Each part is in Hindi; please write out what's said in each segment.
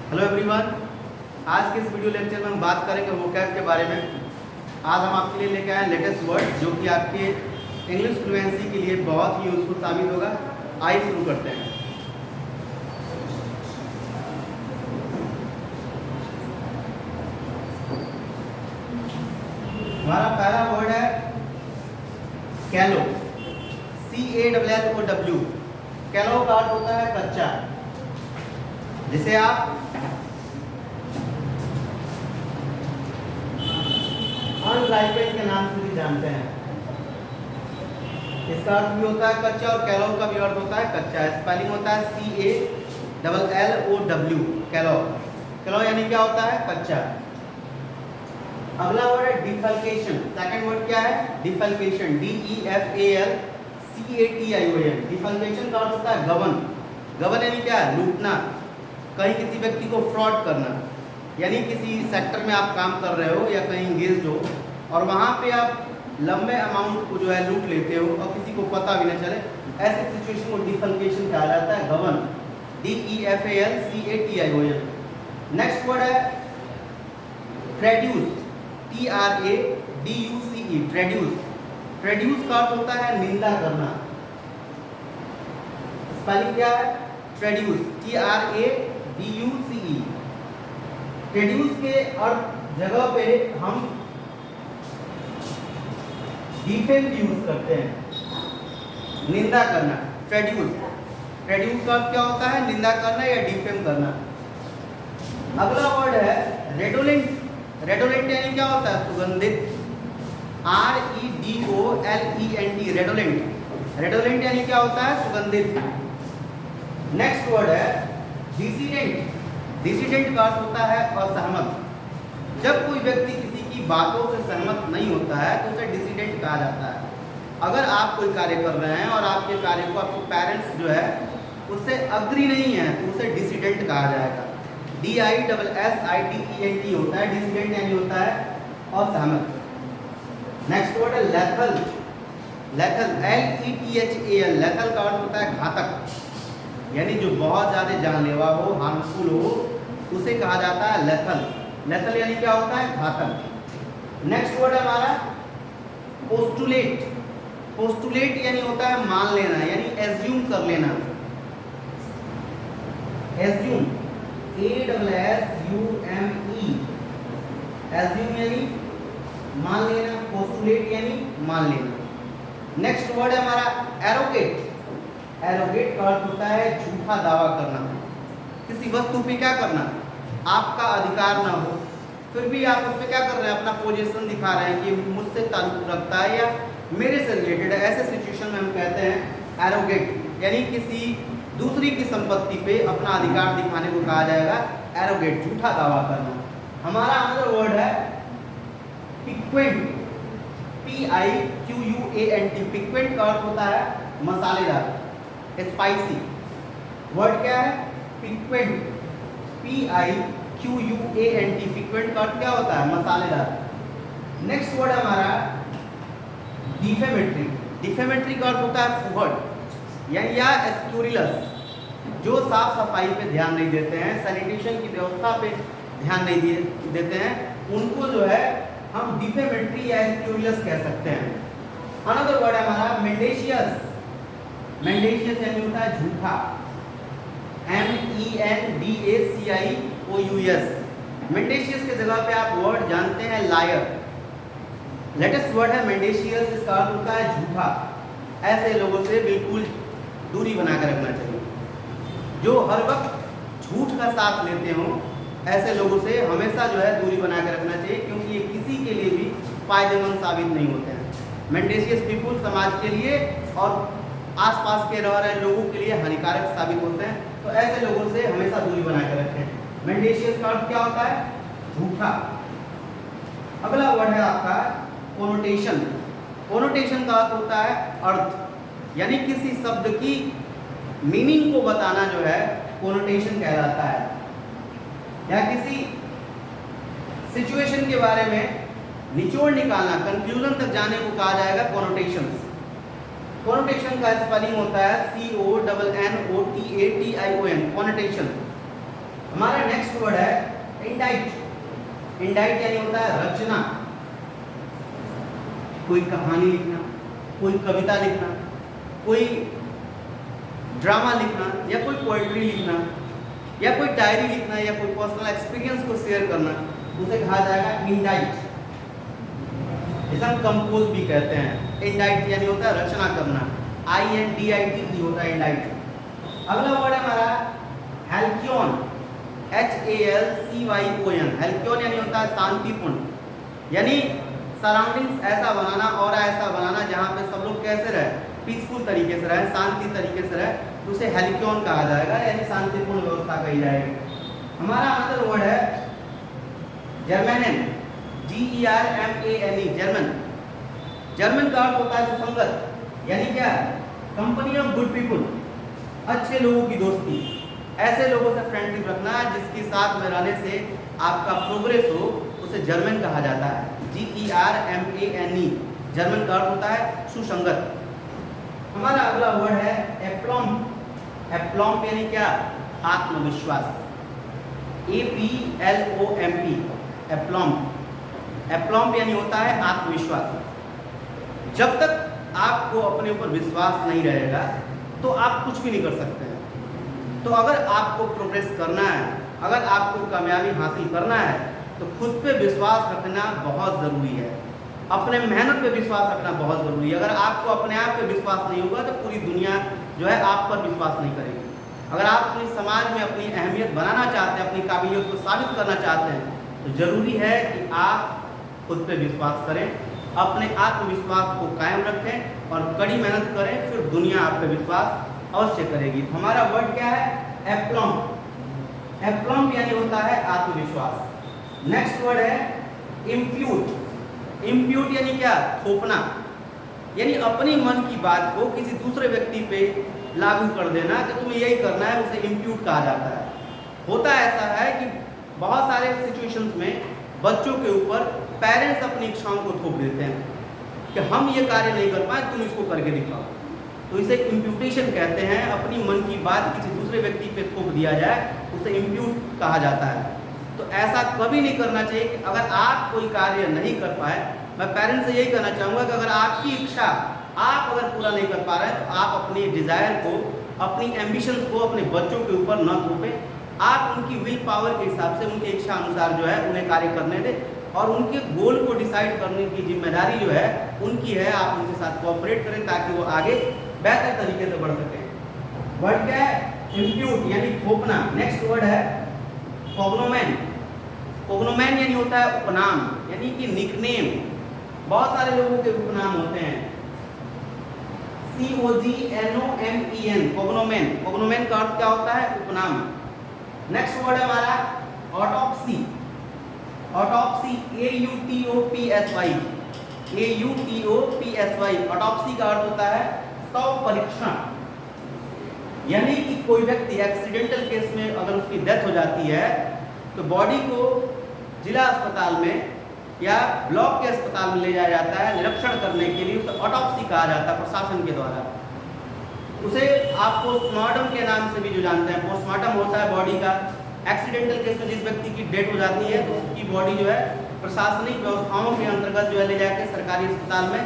Hello everyone. आज के इस वीडियो लेक्चर में हम बात करेंगे वोकैब के बारे में। आज हम आपके लिए लेकर आए लेटेस्ट वर्ड जो कि आपके इंग्लिश फ्लुएंसी के लिए बहुत ही यूजफुल साबित होगा। आइए शुरू करते हैं। हमारा पहला वर्ड है कैलो, CALLOW। कैलो का अर्थ होता है कच्चा, जिसे आप अनराइपेंड के नाम से भी जानते हैं। इसका अर्थ भी होता है कच्चा और कैलो का भी अर्थ होता है कच्चा। स्पेलिंग होता है CALLOW, कैलो। कैलो यानी क्या होता है? कच्चा। अगला वर्ड है डिफल्केशन। सेकंड वर्ड क्या है? डिफल्केशन, DEFALCATION। डिफल्केशन का अर्थ होता है गबन। गबन यानी क्या है? लूटना, कहीं किसी व्यक्ति को फ्रॉड करना। यानी किसी सेक्टर में आप काम कर रहे हो या कहीं इंगेज्ड हो और वहाँ पे आप लंबे अमाउंट को जो है लूट लेते हो और किसी को पता भी नहीं चले, ऐसे सिचुएशन को डिफल्केशन कहा जाता है, गबन, DEFALCATION। नेक्स्ट वर्ड है ट्रेड्यूस, TRADUCE, ट्रेड्यूस। ट्रेड्यूस का अर्थ होता है निंदा करना। स्पेलिंग क्या है? ट्रेड्यूस, TRADUCE। ट्रेड्यूस के अर्थ जगह पे हम डिफेम यूज करते हैं, निंदा करना। ट्रेड्यूस, ट्रेड्यूस का अर्थ क्या होता है? निंदा करना या डिफेम करना। अगला वर्ड है रेडोलेंट। रेडोलेंट यानी क्या होता है? सुगंधित, REDOLENT, रेडोलेंट। रेडोलेंट यानी क्या होता है? सुगंधित। नेक्स्ट वर्ड है डिसीडेंट। डिसीडेंट का अर्थ होता है असहमत। जब कोई व्यक्ति किसी की बातों से सहमत नहीं होता है तो उसे डिसीडेंट कहा जाता है। अगर आप कोई कार्य कर रहे हैं और आपके कार्य को आपके पेरेंट्स जो है उससे अग्री नहीं है तो उसे डिसीडेंट कहा जाएगा। DISSIDENT होता है, डिसीडेंट यानी होता है असहमत। नेक्स्ट वर्ड है लेथल। Lethal, LETHAL। लेथल का अर्थ होता है घातक, यानी जो बहुत ज़्यादा जानलेवा हो, हार्मफुल हो, उसे कहा जाता है लेथल। लेथल यानी क्या होता है? घातक। नेक्स्ट वर्ड है हमारा पोस्टुलेट। पोस्टुलेट यानी होता है मान लेना, यानी एज्यूम कर लेना। एज्यूम, ASSUME, एज्यूम यानी मान लेना, पोस्टुलेट यानी मान लेना। नेक्स्ट वर्ड है हमारा एरोगेट। एरोगेट का अर्थ होता है झूठा दावा करना। किसी वस्तु पे क्या करना? आपका अधिकार ना हो, फिर भी आप उस पर क्या कर रहे हैं? अपना पोजीशन दिखा रहे हैं कि मुझसे ताल्लुक रखता है या मेरे से रिलेटेड है। ऐसे सिचुएशन में हम कहते हैं एरोगेट, यानी किसी दूसरी की संपत्ति पे अपना अधिकार दिखाने को कहा जाएगा एरोगेट, झूठा दावा करना। हमारा अगला वर्ड है पिक्वेंट, PIQUANT। पिक्वेंट का अर्थ होता है मसालेदार, स्पाइसी। वर्ड क्या है? पिक्वेंट, PIQUANT। पिक्वेंट का अर्थ क्या होता है? मसालेदार। नेक्स्ट वर्ड हमारा डिफेमेटरी। डिफेमेटरी का अर्थ होता है फुहड़ या स्क्यूरिलस। जो साफ सफाई पे ध्यान नहीं देते हैं, सैनिटेशन की व्यवस्था पे ध्यान नहीं देते हैं, उनको जो है हम डिफेमेटरी या स्क्यूरिलस कह सकते हैं। अनदर वर्ड है हमारा मेंडेशियस। मेंडेशियस यानी होता है झूठा, MENDACIOUS। मेंडेशियस के जगह पे आप वर्ड जानते हैं लायर। लेटेस्ट वर्ड है मेंडेशियस, इसका अर्थ होता है झूठा। ऐसे लोगों से बिल्कुल दूरी बना कर रखना चाहिए, जो हर वक्त झूठ का साथ लेते हो। ऐसे लोगों से हमेशा जो है दूरी बना कर रखना चाहिए, क्योंकि ये किसी के लिए भी फायदेमंद साबित नहीं होते हैं। मेंडेशियस पीपुल समाज के लिए और आसपास के रह रहे लोगों के लिए हानिकारक साबित होते हैं, तो ऐसे लोगों से हमेशा दूरी बना कर रखें। मेंडेशियस का अर्थ क्या होता है? झूठा। अगला वर्ड है आपका कोनोटेशन। कोनोटेशन का अर्थ होता है अर्थ, यानी किसी शब्द की मीनिंग को बताना जो है कोनोटेशन कहलाता है। या किसी सिचुएशन के बारे में निचोड़ निकालना, कंक्लूजन तक जाने को कहा जाएगा कोनोटेशंस। कोनोटेशन का स्पेलिंग होता है CONNOTATION, कोनोटेशन। हमारा नेक्स्ट वर्ड है इंडाइट। इंडाइट यानी होता है रचना, कोई कहानी लिखना, कोई कविता लिखना, कोई ड्रामा लिखना, या कोई पोएट्री लिखना, या कोई डायरी लिखना, या कोई पर्सनल एक्सपीरियंस को शेयर करना, उसे कहा जाएगा इंडाइट। इसे हम कंपोज भी कहते हैं। इंडाइट यानी होता है रचना करना, INDIT होता है इंडाइट। अगला वर्ड है हमारा हेल्क्योन, HALCYON। हेल्क्योन यानी होता है शांतिपूर्ण, यानी सराउंडिंग्स ऐसा बनाना, और ऐसा बनाना जहाँ पे सब लोग कैसे रहे, पीसफुल तरीके से रहे, शांति तरीके से रहे, तो उसे हेल्क्योन कहा जाएगा, यानी शांतिपूर्ण व्यवस्था कही जाएगी। हमारा अनदर वर्ड है जर्मैनिन, GERMANE, जर्मन। जर्मन का अर्थ होता है सुसंगत, यानी क्या, कंपनी ऑफ गुड पीपल, अच्छे लोगों की दोस्ती, ऐसे लोगों से फ्रेंडशिप रखना जिसके साथ में रहने से आपका प्रोग्रेस हो, उसे जर्मन कहा जाता है। GERMANE, जर्मन का अर्थ होता है सुसंगत। हमारा अगला वर्ड है एप्लॉम। एप्लॉम यानी क्या, आत्मविश्वास, APLOMP, एप्लॉम। एप्लॉम यानी होता है आत्मविश्वास। जब तक आपको अपने ऊपर विश्वास नहीं रहेगा तो आप कुछ भी नहीं कर सकते हैं। तो अगर आपको प्रोग्रेस करना है, अगर आपको कामयाबी हासिल करना है, तो खुद पे विश्वास रखना बहुत ज़रूरी है, अपने मेहनत पे विश्वास रखना बहुत ज़रूरी है। अगर आपको अपने आप पे विश्वास नहीं होगा तो पूरी दुनिया जो है आप पर विश्वास नहीं करेगी। अगर आप अपने समाज में अपनी अहमियत बनाना चाहते हैं, अपनी काबिलियत को साबित करना चाहते हैं, तो ज़रूरी है कि आप खुद पे विश्वास करें, अपने आत्मविश्वास को कायम रखें और कड़ी मेहनत करें, फिर दुनिया आप पे विश्वास अवश्य करेगी। तो हमारा वर्ड क्या है, एप्लॉम। एप्लॉम यानी होता है आत्मविश्वास। नेक्स्ट वर्ड है इम्प्यूट। इम्प्यूट यानी क्या, थोपना, यानी अपनी मन की बात को किसी दूसरे व्यक्ति पे लागू कर देना कि तुम्हें यही करना है, उसे इम्प्यूट कहा जाता है। होता ऐसा है कि बहुत सारे सिचुएशंस में बच्चों के ऊपर पेरेंट्स अपनी इच्छाओं को थोप देते हैं कि हम ये कार्य नहीं कर पाए, तुम इसको करके दिखाओ, तो इसे इम्प्यूटेशन कहते हैं। अपनी मन की बात किसी दूसरे व्यक्ति पे थोप दिया जाए, उसे इम्प्यूट कहा जाता है। तो ऐसा कभी नहीं करना चाहिए कि अगर आप कोई कार्य नहीं कर पाए, मैं पेरेंट्स से यही कहना चाहूँगा कि अगर आपकी इच्छा आप अगर पूरा नहीं कर पा रहे हैं, तो आप अपनी डिज़ायर को, अपनी एम्बिशंस को अपने बच्चों के ऊपर न थोपें। आप उनकी विल पावर के हिसाब से, उनके इच्छा अनुसार जो है उन्हें कार्य करने दें, और उनके गोल को डिसाइड करने की जिम्मेदारी जो है उनकी है। आप उनके साथ कोऑपरेट करें ताकि वो आगे बेहतर तरीके से बढ़ सकें। वर्ड क्या है, इम्प्यूट यानी थोपना। नेक्स्ट वर्ड है कोग्नोमेन। कोग्नोमेन यानी होता है उपनाम, यानी कि निकनेम। बहुत सारे लोगों के उपनाम होते हैं, COGNOMEN, कोग्नोमेन। कोग्नोमेन का अर्थ क्या होता है, उपनाम। नेक्स्ट वर्ड है हमारा autopsy. Autopsy, AUTOPSY, AUTOPSY। Autopsy का अर्थ होता है शव परीक्षण, यानी कि कोई व्यक्ति एक्सीडेंटल केस में अगर उसकी डेथ हो जाती है, तो बॉडी को जिला अस्पताल में या ब्लॉक के अस्पताल में ले जाया जाता है निरीक्षण करने के लिए। उसे ऑटोप्सी कहा जाता है प्रशासन के द्वारा। उसे आप पोस्टमार्टम के नाम से भी जो जानते हैं, पोस्टमार्टम होता है बॉडी का। एक्सीडेंटल केस में जिस व्यक्ति की डेथ हो जाती है, तो उसकी बॉडी जो है प्रशासनिक व्यवस्थाओं के अंतर्गत जो है ले जाकर सरकारी अस्पताल में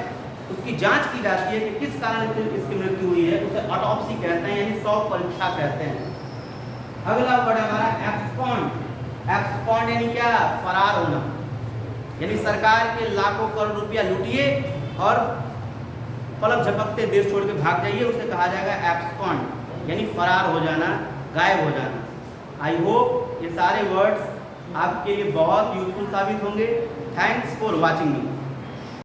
उसकी जांच की जाती है कि किस कारण इसकी मृत्यु हुई है। उसे ऑटोप्सी कहते हैं, यानी शव परीक्षा कहते हैं। अगला वर्ड हमारा एब्सकॉन्ड। एब्सकॉन्ड यानी क्या, फरार होना, यानी सरकार के लाखों करोड़ रुपया लूटिए और पलक झपकते देश छोड़ के भाग जाइए, उसे कहा जाएगा एब्सकॉन्ड, यानी फरार हो जाना, गायब हो जाना। आई होप ये सारे वर्ड्स आपके लिए बहुत यूजफुल साबित होंगे। Thanks for watching me.